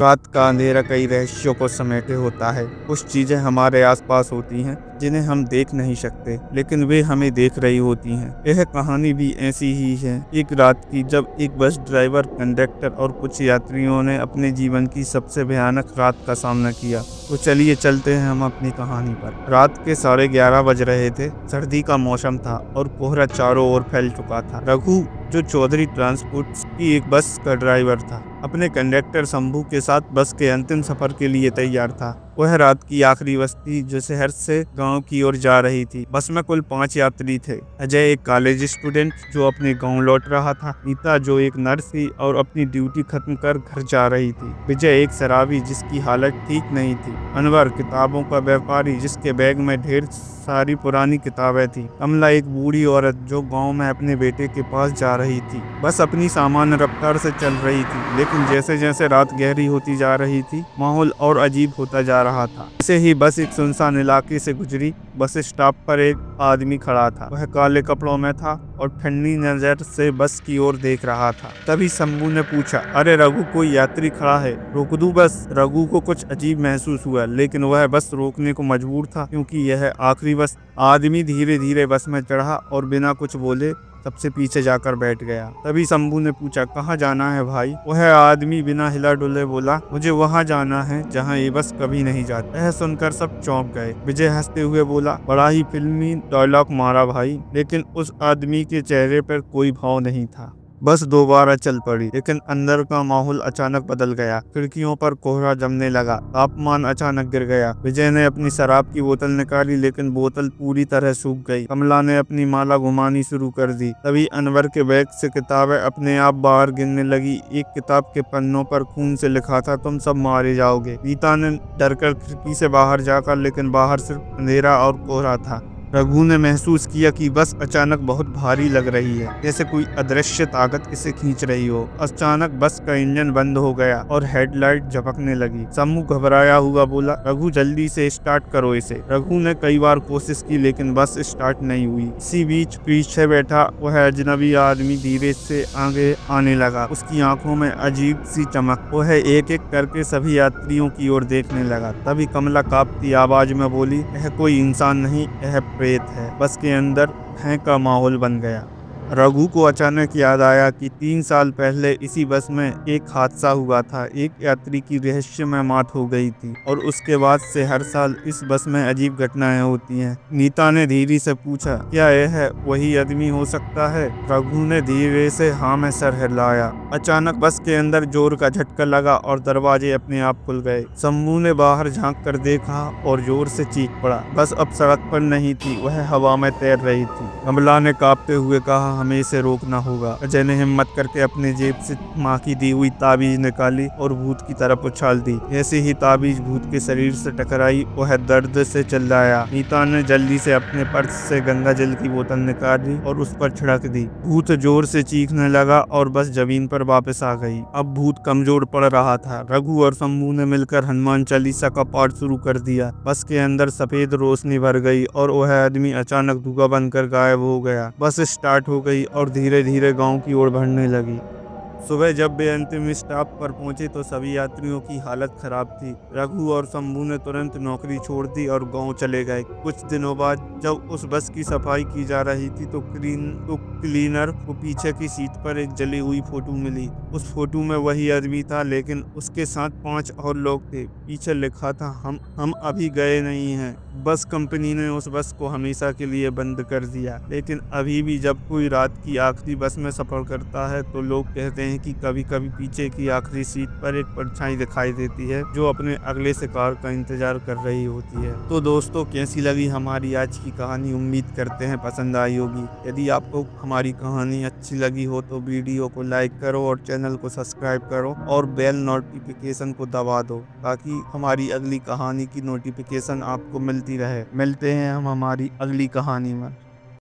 रात का अंधेरा कई रहस्यों को समेटे होता है। कुछ चीजें हमारे आसपास होती हैं जिन्हें हम देख नहीं सकते, लेकिन वे हमें देख रही होती हैं। यह कहानी भी ऐसी ही है, एक रात की, जब एक बस ड्राइवर, कंडक्टर और कुछ यात्रियों ने अपने जीवन की सबसे भयानक रात का सामना किया। तो चलिए चलते हैं हम अपनी कहानी पर। रात के 11:30 बज रहे थे। सर्दी का मौसम था और कोहरा चारों ओर फैल चुका था। रघु, जो चौधरी ट्रांसपोर्ट्स की एक बस का ड्राइवर था, अपने कंडक्टर शंभू के साथ बस के अंतिम सफर के लिए तैयार था। वह रात की आखिरी बस थी जो शहर से गांव की ओर जा रही थी। बस में कुल 5 यात्री थे। अजय, एक कॉलेज स्टूडेंट जो अपने गांव लौट रहा था। नीता, जो एक नर्स थी और अपनी ड्यूटी खत्म कर घर जा रही थी। विजय, एक शराबी जिसकी हालत ठीक नहीं थी। अनवर, किताबों का व्यापारी जिसके बैग में ढेर सारी पुरानी किताबें थी। कमला, एक बूढ़ी औरत जो गांव में अपने बेटे के पास जा रही थी। बस अपनी सामान्य रफ्तार से चल रही थी, लेकिन जैसे जैसे रात गहरी होती जा रही थी, माहौल और अजीब होता जा रहा था। जैसे ही बस एक सुनसान इलाके से गुजरी, बस स्टॉप पर एक आदमी खड़ा था। वह काले कपड़ों में था और ठंडी नजर से बस की ओर देख रहा था। तभी शंभू ने पूछा, अरे रघु, कोई यात्री खड़ा है, रोक दूं बस? रघु को कुछ अजीब महसूस हुआ, लेकिन वह बस रोकने को मजबूर था, क्योंकि यह आखिरी बस। आदमी धीरे धीरे बस में चढ़ा और बिना कुछ बोले सबसे पीछे जाकर बैठ गया। तभी शंभू ने पूछा, कहाँ जाना है भाई? वह आदमी बिना हिला डुले बोला, मुझे वहाँ जाना है जहाँ ये बस कभी नहीं जाती। यह सुनकर सब चौंक गए। विजय हंसते हुए बोला, बड़ा ही फिल्मी डायलॉग मारा भाई। लेकिन उस आदमी के चेहरे पर कोई भाव नहीं था। बस दोबारा चल पड़ी, लेकिन अंदर का माहौल अचानक बदल गया। खिड़कियों पर कोहरा जमने लगा, तापमान अचानक गिर गया। विजय ने अपनी शराब की बोतल निकाली, लेकिन बोतल पूरी तरह सूख गई। कमला ने अपनी माला घुमानी शुरू कर दी। तभी अनवर के बैग से किताबें अपने आप बाहर गिरने लगी। एक किताब के पन्नों पर खून से लिखा था, तुम सब मारे जाओगे। रीता ने डरकर खिड़की से बाहर जाकर, लेकिन बाहर सिर्फ अंधेरा और कोहरा था। रघु ने महसूस किया कि बस अचानक बहुत भारी लग रही है, जैसे कोई अदृश्य ताकत इसे खींच रही हो। अचानक बस का इंजन बंद हो गया और हेडलाइट झपकने लगी। शंभू घबराया हुआ बोला, रघु, जल्दी से स्टार्ट करो इसे। रघु ने कई बार कोशिश की, लेकिन बस स्टार्ट नहीं हुई। इसी बीच पीछे बैठा वह अजनबी आदमी धीरे से आगे आने लगा। उसकी आंखों में अजीब सी चमक। वह एक एक करके सभी यात्रियों की ओर देखने लगा। तभी कमला कांपती आवाज में बोली, यह कोई इंसान नहीं, यह प्रेत है। बस के अंदर भय का माहौल बन गया। रघु को अचानक याद आया कि 3 साल पहले इसी बस में एक हादसा हुआ था। एक यात्री की रहस्यमय मौत हो गई थी और उसके बाद से हर साल इस बस में अजीब घटनाएं होती हैं। नीता ने धीरे से पूछा, क्या यह वही आदमी हो सकता है? रघु ने धीरे से हाँ में सर हिलाया। अचानक बस के अंदर जोर का झटका लगा और दरवाजे अपने आप खुल गए। शंभू ने बाहर झांक कर देखा और जोर से चीख पड़ा। बस अब सड़क पर नहीं थी, वह हवा में तैर रही थी। कमला ने कांपते हुए कहा, हमें इसे रोकना होगा। अजय ने हिम्मत करके अपनी जेब से माँ की दी हुई ताबीज निकाली और भूत की तरफ उछाल दी। ऐसे ही ताबीज भूत के शरीर से टकराई, वह दर्द से चिल्लाया। नीता ने जल्दी से अपने पर्स से गंगा जल की बोतल निकाली और उस पर छिड़क दी। भूत जोर से चीखने लगा और बस जमीन पर वापस आ गई। अब भूत कमजोर पड़ रहा था। रघु और शंभू ने मिलकर हनुमान चालीसा का पाठ शुरू कर दिया। बस के अंदर सफेद रोशनी भर गई और वह आदमी अचानक धुआं बनकर गायब हो गया। बस स्टार्ट हो गई और धीरे धीरे गांव की ओर बढ़ने लगी। सुबह जब वे अंतिम स्टॉप पर पहुंचे तो सभी यात्रियों की हालत खराब थी। रघु और शंभू ने तुरंत नौकरी छोड़ दी और गांव चले गए। कुछ दिनों बाद जब उस बस की सफाई की जा रही थी तो क्लीनर को पीछे की सीट पर एक जली हुई फोटो मिली। उस फोटो में वही आदमी था, लेकिन उसके साथ 5 और लोग थे। पीछे लिखा था, हम अभी गए नहीं हैं। बस कंपनी ने उस बस को हमेशा के लिए बंद कर दिया, लेकिन अभी भी जब कोई रात की आखिरी बस में सफर करता है तो लोग कहते हैं कि कभी कभी पीछे की आखिरी सीट पर एक परछाई दिखाई देती है जो अपने अगले शिकार का इंतजार कर रही होती है। तो दोस्तों, कैसी लगी हमारी आज की कहानी? उम्मीद करते हैं पसंद आई होगी। यदि आपको हमारी कहानी अच्छी लगी हो तो वीडियो को लाइक करो और चैनल को सब्सक्राइब करो और बेल नोटिफिकेशन को दबा दो, ताकि हमारी अगली कहानी की नोटिफिकेशन आपको मिलती रहे। मिलते हैं हम हमारी अगली कहानी में।